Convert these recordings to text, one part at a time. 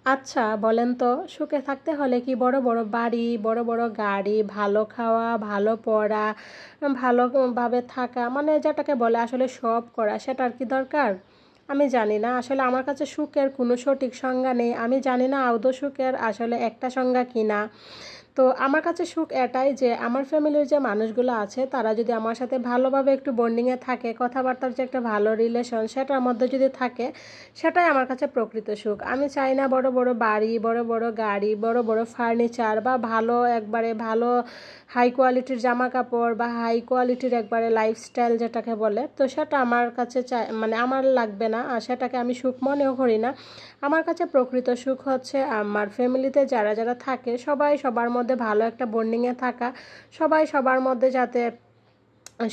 আচ্ছা বলেন তো, সুখে থাকতে হলে কি বড় বড় বাড়ি, বড় বড় গাড়ি, ভালো খাওয়া, ভালো পড়া, ভালোভাবে থাকা, মানে যেটাকে বলে আসলে সব করা, সেটার কি দরকার? আমি জানি না, আসলে আমার কাছে সুখের কোনো সঠিক সংজ্ঞা নেই। আমি জানি না আদৌ সুখের আসলে একটা সংজ্ঞা কি না। তো আমার কাছে সুখ এটাই যে আমার ফ্যামিলির যে মানুষগুলো আছে তারা যদি আমার সাথে ভালোভাবে একটু বন্ডিংয়ে থাকে, কথাবার্তার যে একটা ভালো রিলেশন সেটার মধ্যে যদি থাকে, সেটাই আমার কাছে প্রকৃত সুখ। আমি চাই না বড় বড় বাড়ি, বড় বড় গাড়ি, বড় বড় ফার্নিচার, বা ভালো একবারে ভালো হাই কোয়ালিটির জামা কাপড়, বা হাই কোয়ালিটির একবারে লাইফস্টাইল যেটাকে বলে, তো সেটা আমার কাছে চাই, মানে আমার লাগবে না, আর সেটাকে আমি সুখ মনেও করি না। আমার কাছে প্রকৃত সুখ হচ্ছে আমার ফ্যামিলিতে যারা যারা থাকে সবাই সবার মধ্যে ভালো একটা বন্ডিংয়ে থাকা, সবাই সবার মধ্যে যাতে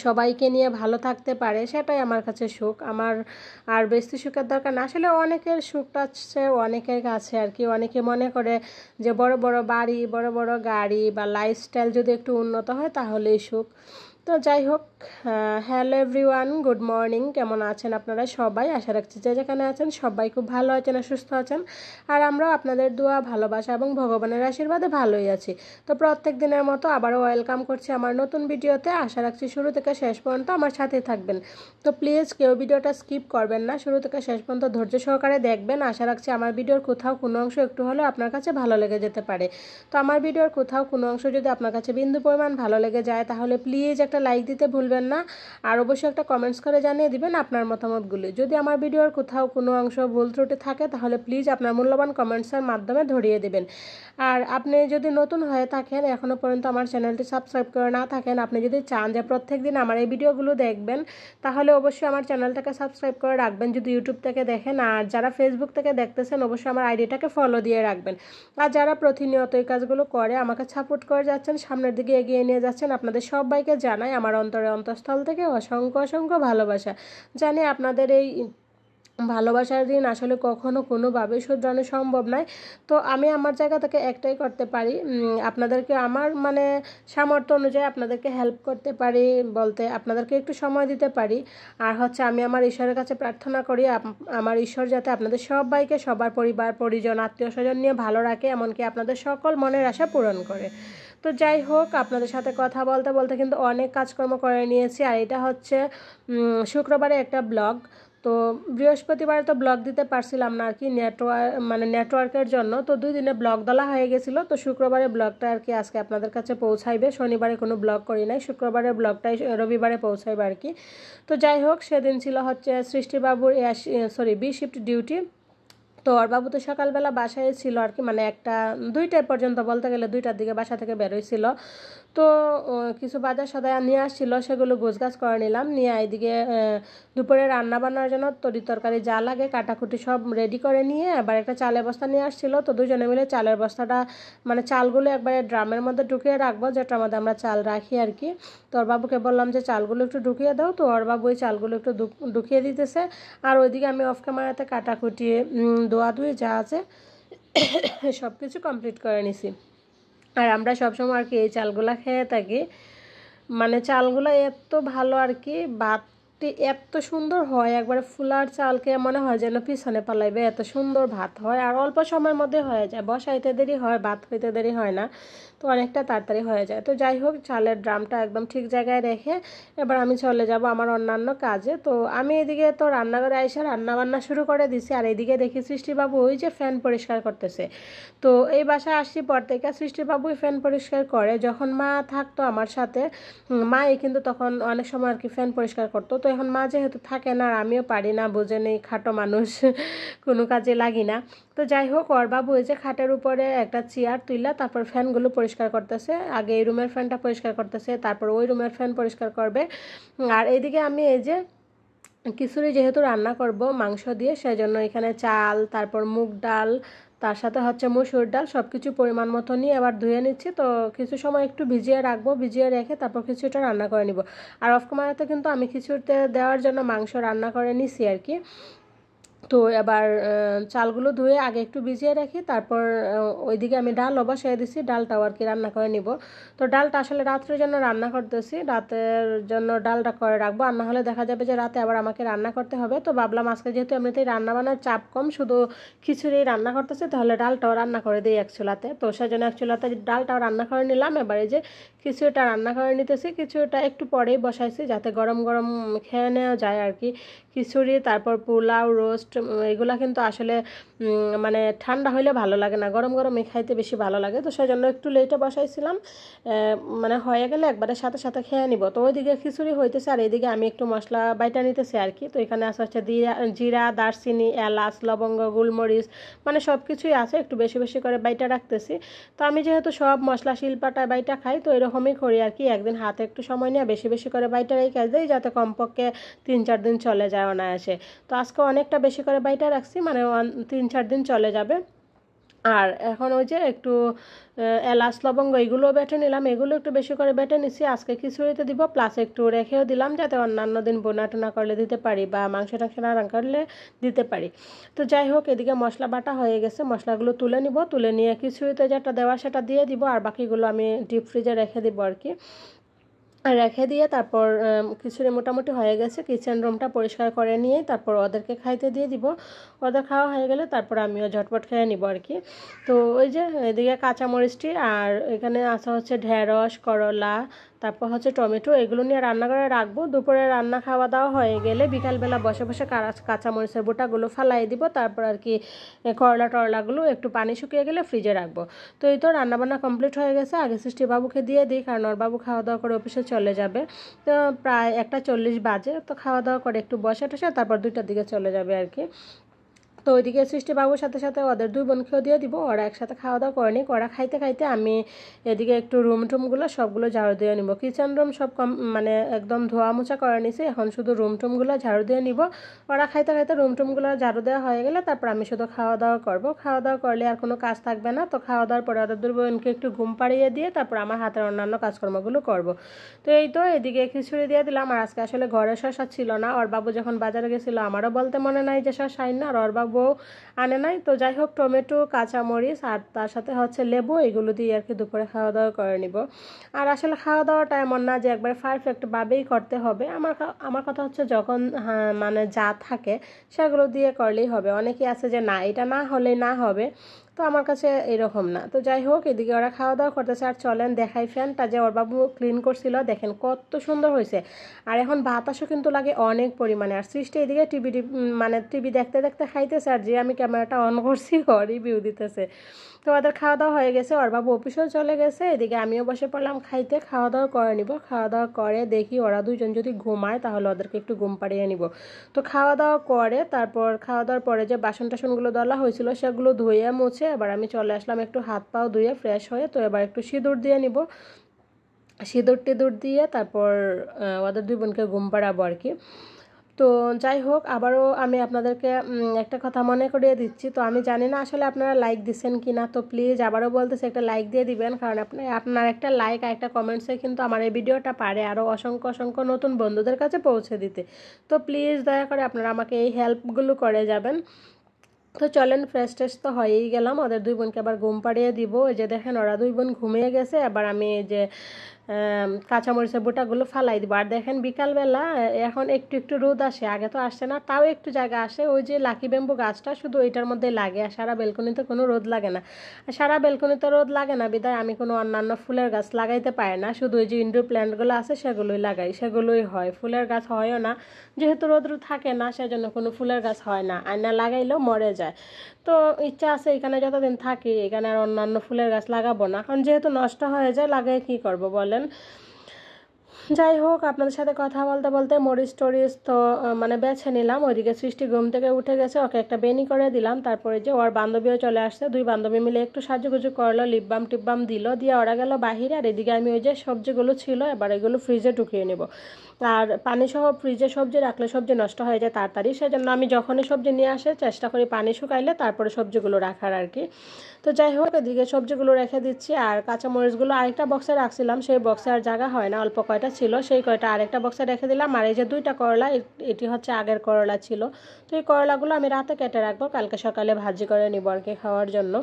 সবাইকে নিয়ে ভালো থাকতে পারে, সেটাই আমার কাছে সুখ। আমার আর বেশি সুখের দরকার না। আসলে অনেকের সুখটা হচ্ছে অনেকের কাছে আর কি, অনেকে মনে করে যে বড় বড় বাড়ি, বড় বড় গাড়ি বা লাইফস্টাইল যদি একটু উন্নত হয় তাহলেই সুখ। তো যাই হোক, হ্যালো এভরিওয়ান, গুড মর্নিং। কেমন আছেন আপনারা সবাই? আশা রাখছি যে যেখানে আছেন সবাই খুব ভালো আছেন আর সুস্থ আছেন। আর আমরাও আপনাদের দোয়া, ভালোবাসা এবং ভগবানের আশীর্বাদে ভালোই আছি। তো প্রত্যেক দিনের মতো আবারও ওয়েলকাম করছি আমার নতুন ভিডিওতে। আশা রাখছি শুরু থেকে শেষ পর্যন্ত আমার সাথেই থাকবেন। তো প্লিজ কেউ ভিডিওটা স্কিপ করবেন না, শুরু থেকে শেষ পর্যন্ত ধৈর্য সহকারে দেখবেন। আশা রাখছি আমার ভিডিওর কোথাও কোনো অংশ একটু হলেও আপনার কাছে ভালো লেগে যেতে পারে। তো আমার ভিডিওর কোথাও কোনো অংশ যদি আপনার কাছে বিন্দু পরিমাণ ভালো লেগে যায় তাহলে প্লিজ একটা লাইক দিতে ভুলবেন না। আর অবশ্যই একটা কমেন্টস করে জানিয়ে দিবেন আপনার মতামতগুলি। যদি আমার ভিডিওর কোথাও কোনো অংশ ভুল ত্রুটি থাকে তাহলে প্লিজ আপনার মূল্যবান কমেন্টসের মাধ্যমে ধরিয়ে দেবেন। আর আপনি যদি নতুন হয়ে থাকেন, এখনও পর্যন্ত আমার চ্যানেলটি সাবস্ক্রাইব করে না থাকেন, আপনি যদি চান যে প্রত্যেক দিন আমার এই ভিডিওগুলো দেখবেন, তাহলে অবশ্যই আমার চ্যানেলটাকে সাবস্ক্রাইব করে রাখবেন যদি ইউটিউব থেকে দেখেন। আর যারা ফেসবুক থেকে দেখতেছেন অবশ্যই আমার আইডিটাকে ফলো দিয়ে রাখবেন। আর যারা প্রতিনিয়ত এই কাজগুলো করে আমাকে সাপোর্ট করে যাচ্ছেন, সামনের দিকে এগিয়ে নিয়ে যাচ্ছেন, আপনাদের সবাইকে জানাই আমার অন্তঃস্থল থেকে অসংখ্য অসংখ্য ভালোবাসা। জানি আপনাদের এই ভালোবাসার ঋণ আসলে কখনো কোনোভাবে শোধরানো সম্ভব নয়। তো আমি আমার জায়গা থেকে একটাই করতে পারি, আপনাদেরকে আমার মানে সামর্থ্য অনুযায়ী আপনাদেরকে হেল্প করতে পারি, বলতে আপনাদেরকে একটু সময় দিতে পারি। আর হচ্ছে আমি আমার ঈশ্বরের কাছে প্রার্থনা করি আমার ঈশ্বর যাতে আপনাদের সবাইকে, সবার পরিবার পরিজন আত্মীয় স্বজন নিয়ে ভালো রাখে, এমনকি আপনাদের সকল মনের আশা পূরণ করে। তো যাই হোক, আপনাদের সাথে কথা বলতে বলতে কিন্তু অনেক কাজকর্ম করে নিয়েছি। আর এটা হচ্ছে শুক্রবারে একটা ব্লগ। তো বৃহস্পতিবারে তো ব্লগ দিতে পারছিলাম না আর কি, নেটওয়ার্কের জন্য। তো 2 দিনে ব্লগ দলা হয়ে গেছিলো। তো শুক্রবারে ব্লগটা আর কি আজকে আপনাদের কাছে পৌঁছাইবে। শনিবারে কোনো ব্লগ করি নাই, শুক্রবারের ব্লগটাই রবিবারে পৌঁছাইবে আর কি। তো যাই হোক, সেদিন ছিল হচ্ছে সৃষ্টিবাবুর বি শিফট ডিউটি। তো ওর বাবু তো সকালবেলা বাসায় ছিল আর কি, মানে 2টা পর্যন্ত বলতে গেলে 2টার দিকে বাসা থেকে বেরোইছিল। তো কিছু বাজার সদায় নিয়ে আসছিল, সেগুলো গোছগাছ করে নিলাম, নিয়ে এইদিকে দুপুরে রান্না বান্নার জন্য তরি তরকারি যা লাগে কাটাকুটি সব রেডি করে নিয়ে আবার একটা চালের বস্তা নিয়ে আসছিল। তো দুজনে মিলে চালের বস্তাটা, মানে চালগুলো একবারে ড্রামের মধ্যে ঢুকিয়ে রাখবো, যেটার মধ্যে আমরা চাল রাখি আর কি। তো ওর বাবুকে বললাম যে চালগুলো একটু ঢুকিয়ে দাও, তো ওর বাবু ওই চালগুলো একটু ঢুকিয়ে দিতেছে। আর ওইদিকে আমি অফ ক্যামেরাতে কাটাকুটি ধোয়াধুয়ি যা আছে সব কিছু কমপ্লিট করে নিছি। আর আমরা সবসময় আর কি এই চালগুলা খেয়ে থাকি, মানে চালগুলো এত ভালো আর কি, ভাতটি এত সুন্দর হয়, একবারে ফুলার চালকে মনে হয় যেন পিছনে পালাইবে, এত সুন্দর ভাত হয়। আর অল্প সময়ের মধ্যে হয়ে যায়, বসাইতে দেরি হয়, ভাত হইতে দেরি হয় না, তো অনেকটা তাড়াতাড়ি হয়ে যায়। তো যাই হোক, চালের ড্রামটা একদম ঠিক জায়গায় রেখে এবার আমি চলে যাব আমার অন্যান্য কাজে। তো আমি এদিকে তো রান্নাঘরে আইসা রান্নাবান্না শুরু করে দিছি, আর এইদিকে দেখি সৃষ্টিবাবু ওই যে ফ্যান পরিষ্কার করতেছে। তো এই বাসায় আসছি পর থেকে সৃষ্টিবাবুই ফ্যান পরিষ্কার করে। যখন মা থাকতো আমার সাথে, মাই কিন্তু তখন অনেক সময় আর কি ফ্যান পরিষ্কার করতো। তো এখন মা যেহেতু থাকে না আর আমিও পারি না, বুঝে নেই খাটো মানুষ কোনো কাজে লাগি না। তো যাই হোক, ওর বাবু এই যে খাটের উপরে একটা চেয়ার তুইলা তারপর ফ্যানগুলো পরিষ্কার করতেছে। আগে এই রুমের ফ্যানটা পরিষ্কার করতেছে, তারপর ওই রুমের ফ্যান পরিষ্কার করবে। আর এইদিকে আমি এই যে খিচুড়ি যেহেতু রান্না করব মাংস দিয়ে, সেই জন্য এখানে চাল, তারপর মুগ ডাল, তার সাথে হচ্ছে মসুর ডাল সব কিছু পরিমাণ মতো নিয়ে আবার ধুয়ে নিচ্ছি। তো কিছু সময় একটু ভিজিয়ে রাখবো, ভিজিয়ে রেখে তারপর খিচুড়িটা রান্না করে নিব। আর অফ ক্যামেরাতে কিন্তু আমি খিচুড়িতে দেওয়ার জন্য মাংস রান্না করে নিছি আর কি। তো এবার চালগুলো ধুয়ে আগে একটু ভিজিয়ে রাখি, তারপর ওইদিকে আমি ডালও বসিয়ে দিছি, ডালটাও আর কি রান্না করে নিব। তো ডালটা আসলে রাত্রের জন্য রান্না করতেছি, রাতের জন্য ডালটা করে রাখবো, আর না হলে দেখা যাবে যে রাতে আবার আমাকে রান্না করতে হবে। তো ভাবলাম আজকে যেহেতু এমনিতেই রান্না বান্নার চাপ কম, শুধু খিচুড়ি রান্না করতেছি, তাহলে ডালটাও রান্না করে দিই এক চুলাতে। তো সেজন্য এক চুলাতে ডালটাও রান্না করে নিলাম। এবারে যে খিচুড়িটা রান্না করে নিতেছি, খিচুড়িটা একটু পরেই বসাইছি যাতে গরম গরম খেয়ে নেওয়া যায় আর কি। খিচুড়ি তারপর পোলাও রোস্ট এগুলা কিন্তু আসলে মানে ঠান্ডা হইলে ভালো লাগে না, গরম গরমই খাইতে বেশি ভালো লাগে। তো সেই জন্য একটু লেটে বসাইছিলাম, মানে হয়ে গেলে একবারে সাথে সাথে খেয়ে নিব। তো ওইদিকে খিচুড়ি হইতেছে আর এইদিকে আমি একটু মশলা বাইটা নিতেছি আর কি। তো এখানে আছে হচ্ছে জিরা, দারচিনি, এলাচ, লবঙ্গ, গোলমরিচ, মানে সব কিছুই আছে, একটু বেশি বেশি করে বাইটা রাখতেছি। তো আমি যেহেতু সব মশলা শিলপাটায় বাইটা খাই, তো এরকমই করি আর কি, একদিন হাতে একটু সময় নিয়ে বেশি বেশি করে বাইটা রেখে দিই যাতে কমপক্ষে 3-4 দিন চলে যায় অনায়াসে। তো আজকে অনেকটা বেশি করে বাইটা রাখছি, মানে 3-4 দিন চলে যাবে। আর এখন ওই যে একটু এলাচ লবঙ্গ এগুলো বেটে নিলাম, এগুলো একটু বেশি করে বেটে নিছি, আজকে খিচুড়িতে দিব, প্লাস একটু রেখেও দিলাম যাতে অন্যান্য দিন বোনা টোনা করলে দিতে পারি বা মাংস টাংস রান্না করলে দিতে পারি। তো যাই হোক, এদিকে মশলা বাটা হয়ে গেছে, মশলাগুলো তুলে নিব, তুলে নিয়ে খিচুড়িতে যেটা দেওয়া সেটা দিয়ে দিব, আর বাকিগুলো আমি ডিপ ফ্রিজে রেখে দিব আর কি। রেখে দিয়ে তারপর খিচুড়ি মোটামুটি হয়ে গেছে, কিচেন রুমটা পরিষ্কার করে নিয়ে তারপর ওদেরকে খাইতে দিয়ে দিব। ওদের খাওয়া হয়ে গেলে তারপর আমিও ঝটপট খেয়ে নিব আর কি। তো ওই যে এদিকে কাঁচামরিচটি আর এখানে আসা হচ্ছে ঢেঁড়স, করলা, তারপর হচ্ছে টমেটো, এগুলো নিয়ে রান্না করে রাখবো। দুপুরে রান্না খাওয়া দাওয়া হয়ে গেলে বিকালবেলা বসে বসে কাঁচামরিচের বোটাগুলো ফালাই দিব, তারপর আর কি করলা টরলাগুলো একটু পানি শুকিয়ে গেলে ফ্রিজে রাখবো। তো এই তো রান্নাবান্না কমপ্লিট হয়ে গেছে, আগে সৃষ্টি বাবুকে দিয়ে দিই কারণ ওর বাবু খাওয়া দাওয়া করে অফিসে চলে যাবে। তো প্রায় 1:40 বাজে, তো খাওয়া দাওয়া করে একটু বসে টসে তারপর 2টার দিকে চলে যাবে আর কি। তো ওইদিকে সৃষ্টি বাবুর সাথে সাথে ওদের 2 বোনকেও দিয়ে দিব, ওরা একসাথে খাওয়া দাওয়া করে নিক। ওরা খাইতে খাইতে আমি এদিকে একটু রুম টুমগুলো সবগুলো ঝাড়ু দিয়ে নিব। কিচেন রুম সব মানে একদম ধোয়া মোছা করে নিছি, এখন শুধু রুম টুমগুলো ঝাড়ু দিয়ে নিব। ওরা খাইতে খাইতে রুম টুমগুলো ঝাড়ু দেওয়া হয়ে গেলে তারপর আমি শুধু খাওয়া দাওয়া করব। খাওয়া দাওয়া করলে আর কোনো কাজ থাকবে না। তো খাওয়া দাওয়ার পরে ওদের 2 বোনকে একটু ঘুম পাড়িয়ে দিয়ে তারপর আমার হাতের অন্যান্য কাজকর্মগুলো করব। তো এই তো এদিকে খিচুড়ি দিয়ে দিলাম। আর আজকে আসলে ঘরে শসা ছিল না, ওর বাবু যখন বাজারে গেছিলো আমারও বলতে মনে নাই যে শসা আইন না, আর ওর বাবু আনে নাই। তো যাই হোক, টমেটো, কাঁচামরিচ আর তার সাথে হচ্ছে লেবু, এগুলো দিয়ে আর কি দুপুরে খাওয়া দাওয়া করে নিব। আর আসলে খাওয়া দাওয়াটা এমন না যে একবার পারফেক্টভাবেই করতে হবে। আমার কথা হচ্ছে যখন মানে যা থাকে সেগুলো দিয়ে করলেই হবে। অনেকেই আছে যে না এটা না হলেই না হবে, তো আমার কাছে এরকম না। তো যাই হোক, এদিকে ওরা খাওয়া দাওয়া করতেছে। আর চলেন দেখাই ফ্যানটা যে ওর বাবু ক্লিন করছিল, দেখেন কত সুন্দর হয়েছে। আর এখন বাতাসও কিন্তু লাগে অনেক পরিমাণে। আর সৃষ্টি এদিকে মানে টিভি দেখতে দেখতে খাইতেছে, আর যে আমি ক্যামেরাটা অন করছি ও রিভিউ দিতেছে। তো ওদের খাওয়া দাওয়া হয়ে গেছে, ওর বাবু অফিসেও চলে গেছে, এদিকে আমিও বসে পড়লাম খাইতে। খাওয়া দাওয়া করে নিব, খাওয়া দাওয়া করে দেখি ওরা 2জন যদি ঘুমায় তাহলে ওদেরকে একটু ঘুম পাড়িয়ে নিব। তো খাওয়া দাওয়া করে তারপর খাওয়া দাওয়ার পরে যে বাসন টাসনগুলো দলা হয়েছিল সেগুলো ধুয়ে মুছে এবার আমি চলে আসলাম একটু হাত পাও ধুয়ে ফ্রেশ হয়ে। তো এবার একটু সিঁদুর দিয়ে নিব, সিঁদুর টিঁদুর দিয়ে তারপর ওদের 2 বোনকে ঘুম পাড়াবো আর কি। তো যাই হোক, আবারও আমি আপনাদেরকে একটা কথা মনে করিয়ে দিচ্ছি। তো আমি জানি না আসলে আপনারা লাইক দিচ্ছেন কি না, তো প্লিজ আবারও বলতেছি একটা লাইক দিয়ে দিবেন, কারণ আপনার একটা লাইক আর একটা কমেন্টসে কিন্তু আমার এই ভিডিওটা পারে আরও অসংখ্য অসংখ্য নতুন বন্ধুদের কাছে পৌঁছে দিতে। তো প্লিজ দয়া করে আপনারা আমাকে এই হেল্পগুলো করে যাবেন। তো চলেন, ফ্রেশ ট্রেশ তো হয়েই গেলাম, ওদের 2 বোনকে আবার ঘুম পাড়িয়ে দিব। এই যে দেখেন ওরা 2 বোন ঘুমিয়ে গেছে, এবার আমি এই যে কাঁচামরিচের বোটাগুলো ফালাই দিব। আর দেখেন বিকালবেলা এখন একটু একটু রোদ আসে, আগে তো আসছে না, তাও একটু জায়গা আসে। ওই যে লাকি ব্যাম্বু গাছটা শুধু ওইটার মধ্যে লাগে, আর সারা বেলকনিতে কোনো রোদ লাগে না। আর সারা বেলকনিতে রোদ লাগে না বিদায় আমি কোনো অন্যান্য ফুলের গাছ লাগাইতে পারি না, শুধু ওই যে ইনডোর প্ল্যান্টগুলো আছে সেগুলোই লাগাই, সেগুলোই হয়। ফুলের গাছ হয়ও না, যেহেতু রোদ থাকে না সেজন্য কোনো ফুলের গাছ হয় না, আর না লাগাইলেও মরে যায়। তো ইচ্ছা আছে এখানে যতদিন থাকি এখানে আর অন্যান্য ফুলের গাছ লাগাবো না, কারণ যেহেতু নষ্ট হয়ে যায় লাগাই কি করব বলেন। যাই হোক, আপনাদের সাথে কথা বলতে বলতে মরিচ টরিচ তো মানে বেছে নিলাম। ওইদিকে সৃষ্টি ঘুম থেকে উঠে গেছে, ওকে একটা বেনি করে দিলাম। তারপরে যে ওর বান্ধবীও চলে আসছে, 2 বান্ধবী মিলে একটু সাজুগুজু করলো, লিপ বাম টিপ বাম দিল, দিয়ে ওরা গেল বাহিরে। আর এদিকে আমি ওই যে সবজিগুলো ছিল এবার এগুলো ফ্রিজে ঢুকিয়ে নেব। আর পানি সহ ফ্রিজে সবজি রাখলে সবজি নষ্ট হয়ে যায় তাড়াতাড়ি, সেজন্য আমি যখনই সবজি নিয়ে আসে চেষ্টা করি পানি শুকাইলে তারপরে সবজিগুলো রাখার আর কি। তো যাই হোক, এদিকে সবজিগুলো রেখে দিচ্ছি। আর কাঁচামরিচগুলো আরেকটা বক্সে রাখছিলাম, সেই বক্সে আর জায়গা হয় না, অল্প কয়টা ছিল সেই কয়টা আরেকটা বক্সে রেখে দিলাম। আর এই যে 2টা করলা, এটি হচ্ছে আগের করলা ছিল। তো এই করলাগুলো আমি রাতে কেটে রাখবো, কালকে সকালে ভাজি করে নিব আর কি খাওয়ার জন্য।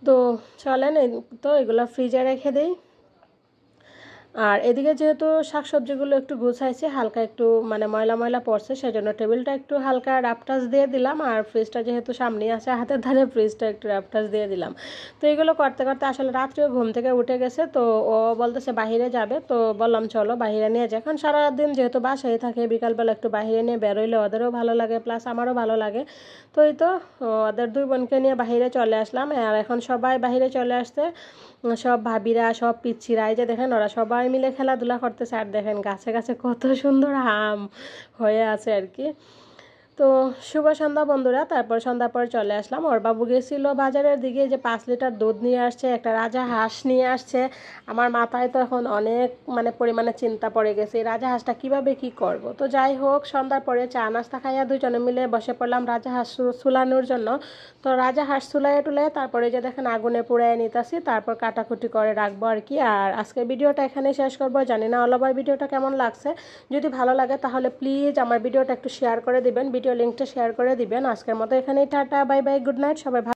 তো চলেন তো এগুলো ফ্রিজে রেখে দিই। আর এদিকে যেহেতু শাকসবজিগুলো একটু গুছাইছি, হালকা একটু মানে ময়লা ময়লা পড়ছে, সেজন্য টেবিলটা একটু হালকা রাপটাস দিয়ে দিলাম। আর ফ্রিজটা যেহেতু সামনেই আছে হাতের ধারে, ফ্রিজটা একটু রাপটাস দিয়ে দিলাম। তো এগুলো করতে করতে আসলে রাত্রেও ঘুম থেকে উঠে গেছে। তো ও বলতেছে বাহিরে যাবে, তো বললাম চলো বাহিরে নিয়ে যাই। এখন সারাদিন যেহেতু বাসায় থাকে, বিকালবেলা একটু বাহিরে নিয়ে বেরোইলে ওদেরও ভালো লাগে, প্লাস আমারও ভালো লাগে। তো এই তো ওদের 2 বোনকে নিয়ে বাহিরে চলে আসলাম। আর এখন সবাই বাহিরে চলে আসছে, সব ভাবিরা, সব পিচ্ছিরা, এই যে দেখেন ওরা সবাই মিলে খেলাধুলা করতেছে। আর দেখেন গাছে গাছে কত সুন্দর আম হয়ে আছে আর কি। তো শুভ সন্ধ্যা বন্ধুরা। তারপর সন্ধ্যার পর চলে আসলাম। ওর বাবু গেছিলো বাজারের দিকে, যে 5 লিটার দুধ নিয়ে আসছে, একটা রাজা হাঁস নিয়ে আসছে। আমার মাথায় তো এখন অনেক মানে পরিমাণে চিন্তা পড়ে গেছে, এই রাজা হাঁসটা কীভাবে কী করব। তো যাই হোক, সন্ধ্যার পরে চা নাস্তা খাইয়া 2 জনে মিলে বসে পড়লাম রাজা হাঁস চুলানোর জন্য। তো রাজা হাঁস চুলাইয়ে টুলাইয়ে তারপরে যে দেখেন আগুনে পুড়াইয়ে নিতেছি, তারপর কাটাকুটি করে রাখবো আর কি। আর আজকের ভিডিওটা এখানে শেষ করবো। জানি না অল ওভার ভিডিওটা কেমন লাগছে। যদি ভালো লাগে তাহলে প্লিজ আমার ভিডিওটা একটু শেয়ার করে দিবেন, ভিডিও লিঙ্কটা শেয়ার করে দিবেন। আজকের মতো এখানেই tata, bye bye, good night, সবাই।